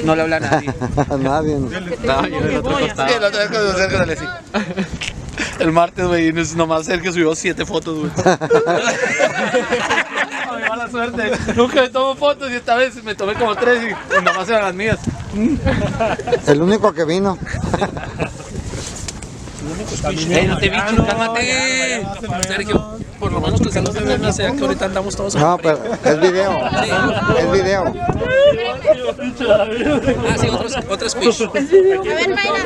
No le habla a nadie. A nadie. No, yo del otro costado. Sí, la otra vez cuando Sergio sale así. El martes, güey, nomás Sergio subió 7 fotos, güey. Ay, mala suerte. Nunca me tomo fotos y esta vez me tomé como 3 y nomás eran las mías. El único que vino. No te vi, cálmate. Sergio, por lo menos que saludos de mí, sea que ahorita andamos todos. No, pero es video. Es video. Ah, sí, otro squish. A ver, Mayra.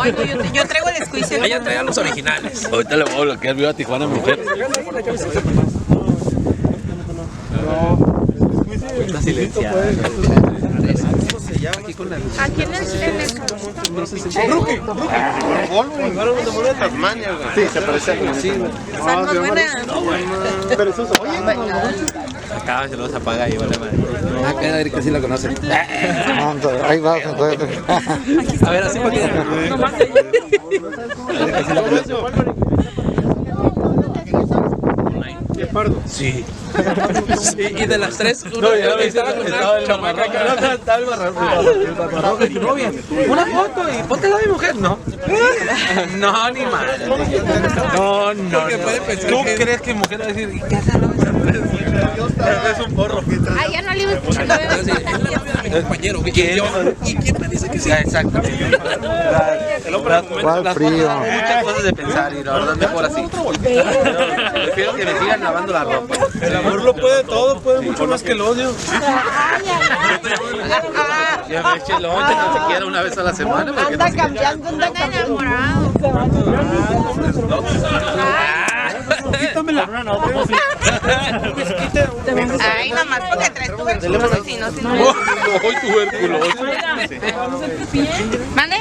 Ay, no, yo traigo el squeeze. Ella trae a los originales. Ahorita le voy a bloquear vivo a Tijuana, mujer. Está silenciada. Aquí con la luz. Aquí en el Sí, se parece a Son más buenas. Acá se los apaga y vale madre. Acá Erika sí la conoce. Ahí vas, entonces. A ver, así para que. Sí. Y de las tres, uno estaba con una chamaca que estaba el barroco y tu novia. Una foto y póntela a mi mujer. No. No, ni madre. No, no. ¿Tú crees que mujer va a decir, ¿y qué hace la es un porro? Ay, ya no le iba escuchando. Es la novia de mi compañero. ¿Y quién me dice que sí? Exacto. El hombre ¿Cuál frío? muchas cosas de pensar y la verdad mejor así. Prefiero que me sigan lavando la ropa. El amor lo puede todo, puede mucho más que el odio. Ya me eché el once, no se quiera una vez a la semana. Porque Anda cambiando, anda enamorado. Quítamela. Ay, nomás porque traes tubérculos y no se Hoy tubérculos. ¿Mande?